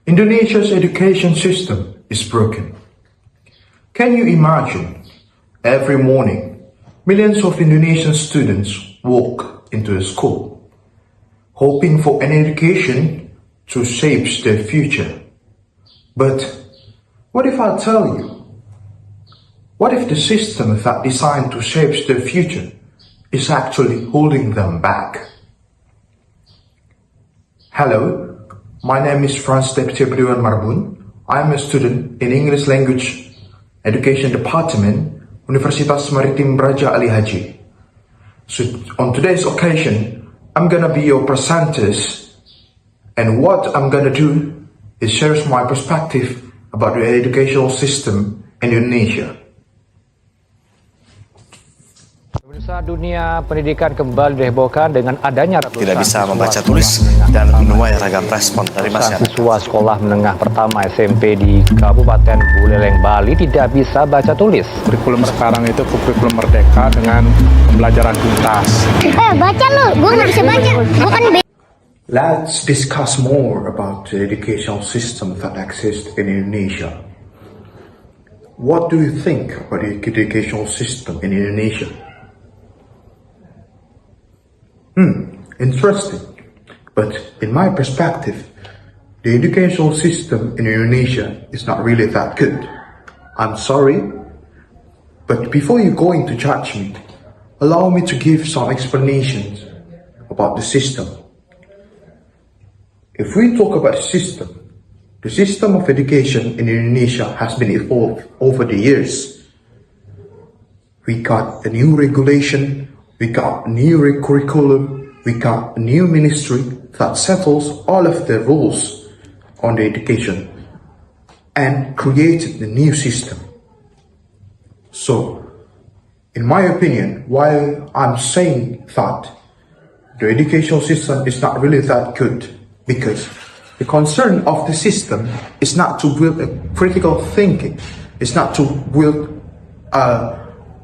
Indonesia's education system is broken. Can you imagine? Every morning, millions of Indonesian students walk into a school, hoping for an education to shape their future. But what if I tell you? What if the system that designed to shape their future is actually holding them back? Hello, my name is Frans Dave S.M. I am a student in English Language Education Department, Universitas MARITIM HAJI. So on today's occasion, I'm gonna be your presenters, and what I'm gonna do is share my perspective about the educational system in Indonesia. Pemirsa, dunia pendidikan kembali dihebohkan dengan adanya ratusan tidak bisa membaca tulis dan menuai ragam respon dari masyarakat. Siswa sekolah menengah pertama SMP di Kabupaten Buleleng, Bali tidak bisa baca tulis. Kurikulum sekarang itu kurikulum merdeka dengan pembelajaran tuntas. Baca lu, gue nggak bisa baca, bukan. Let's discuss more about the educational system that exists in Indonesia. What do you think about the educational system in Indonesia? Interesting. But in my perspective, the educational system in Indonesia is not really that good. I'm sorry, but before you going to judge me, allow me to give some explanations about the system. If we talk about the system of education in Indonesia has been evolved over the years. We got a new regulation, we got a new curriculum, we got a new ministry that settles all of the rules on the education and created the new system. So, in my opinion, while I'm saying that the educational system is not really that good, because the concern of the system is not to build a critical thinking, it's not to build a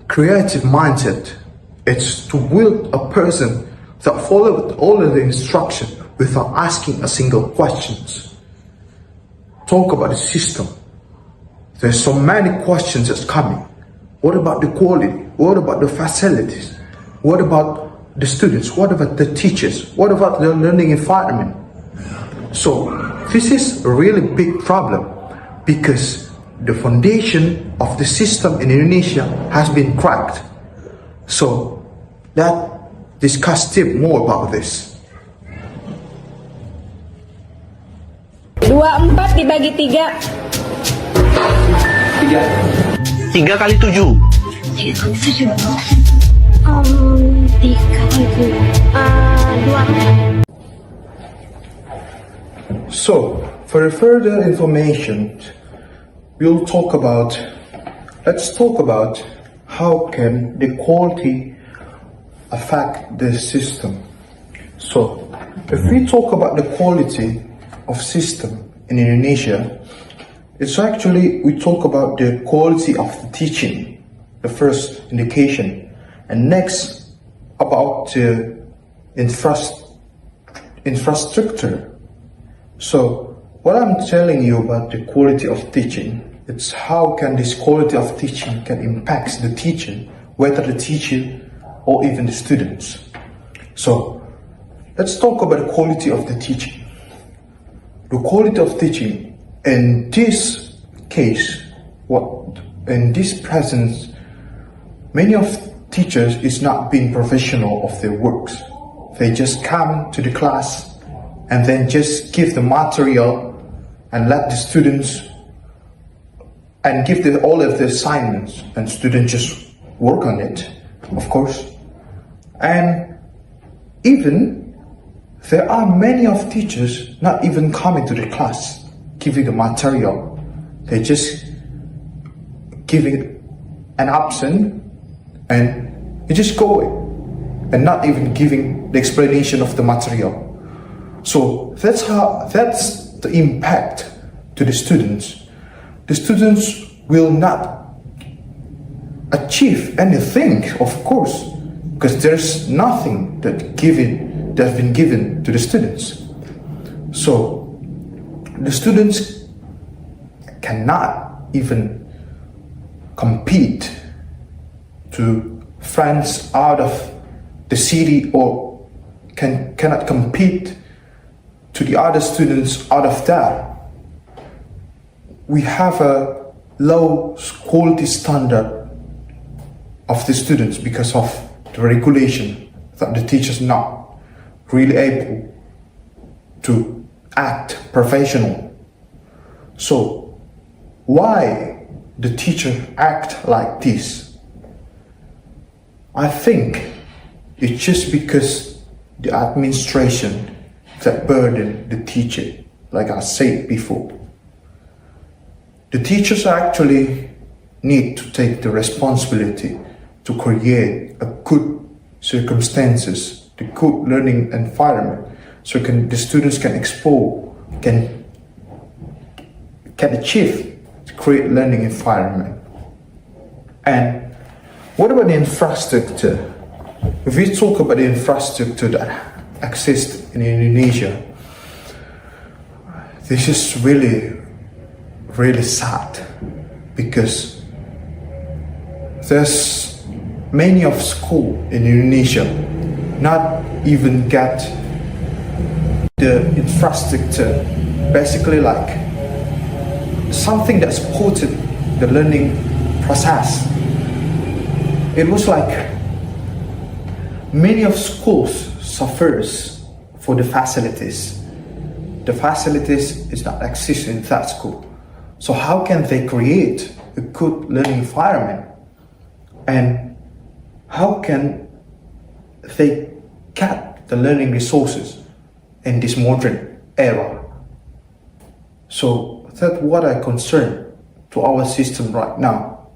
creative mindset, it's to build a person that followed all of the instructions without asking a single question. Talk about the system. There's so many questions that's coming. What about the quality? What about the facilities? What about the students? What about the teachers? What about the learning environment? So this is a really big problem because the foundation of the system in Indonesia has been cracked. So let's discuss more about this. 24 dibagi 3. 3 kali 7. 3 kali 7. 3 kali 2. So, for further information, let's talk about how can the quality affect the system. So, if we talk about the quality of system in Indonesia, it's actually, we talk about the quality of the teaching, the first indication, and next about the infrastructure. So, what I'm telling you about the quality of teaching, it's how can this quality of teaching can impact the teacher, whether the teacher or even the students. So, let's talk about the quality of the teaching. The quality of teaching in this case, in this presence, many of teachers is not being professional of their works. They just come to the class and then just give the material and let the students and give all of the assignments and students just work on it, of course. And even there are many of teachers not even coming to the class, giving the material. They just giving an absent and you just go and not even giving the explanation of the material. So that's the impact to the students. The students will not achieve anything, of course, because there's nothing that's been given to the students. So the students cannot even compete to friends out of the city, or cannot compete to the other students out of that. We have a low quality standard of the students because of the regulation that the teachers not really able to act professional. So why the teacher act like this? I think it's just because the administration that burden the teacher, like I said before. The teachers actually need to take the responsibility to create a good circumstances, the good learning environment, so the students can explore, can achieve to create learning environment. And what about the infrastructure? If we talk about the infrastructure that exists in Indonesia, this is really sad, because there's many of school in Indonesia not even get the infrastructure, basically like something that supported the learning process. It was like many of schools suffers for the facilities. The facilities is not exist in that school. So how can they create a good learning environment? And how can they get the learning resources in this modern era? So that's what I concern to our system right now.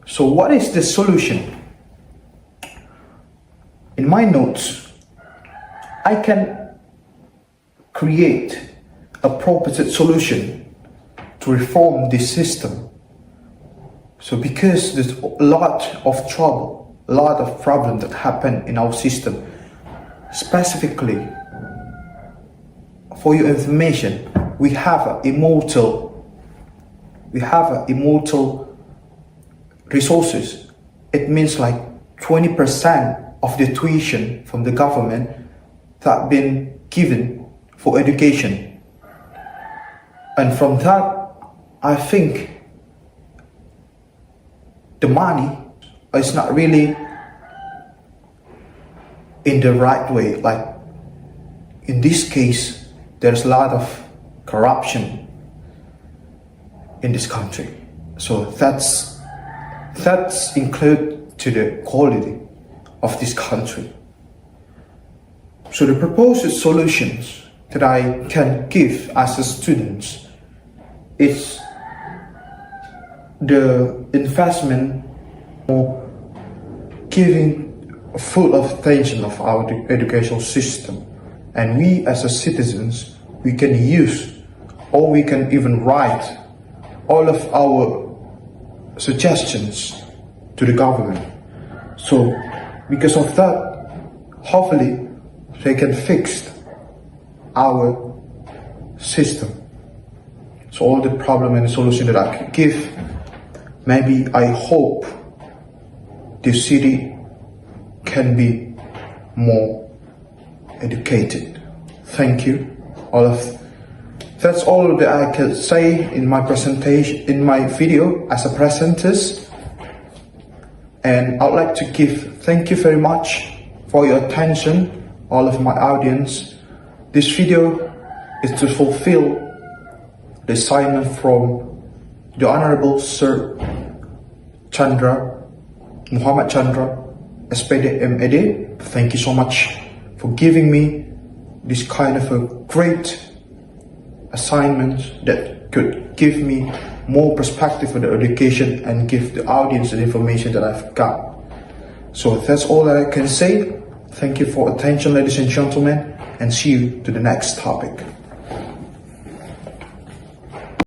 So what is the solution? In my notes, I can create a proposed solution to reform this system. So because there's a lot of trouble, a lot of problems that happen in our system, specifically for your information, we have immortal resources. It means like 20% of the tuition from the government that been given for education. And from that, I think the money is not really in the right way. Like in this case, there's a lot of corruption in this country. So that's include to the quality of this country. So the proposed solutions that I can give as a student is the investment or giving full of attention of our educational system. And we as a citizens, we can use, or we can even write all of our suggestions to the government. So because of that, hopefully they can fix our system. So all the problem and the solution that I can give, maybe I hope the city can be more educated. Thank you. That's all that I can say in my presentation, in my video as a presenter. And I'd like to give thank you very much for your attention, all of my audience. This video is to fulfill the assignment from the Honorable Sir Chandra, Muhammad Chandra, S.Pd, M.Ed. Thank you so much for giving me this kind of a great assignment that could give me more perspective for the education and give the audience the information that I've got. So that's all that I can say. Thank you for attention, ladies and gentlemen, and see you to the next topic.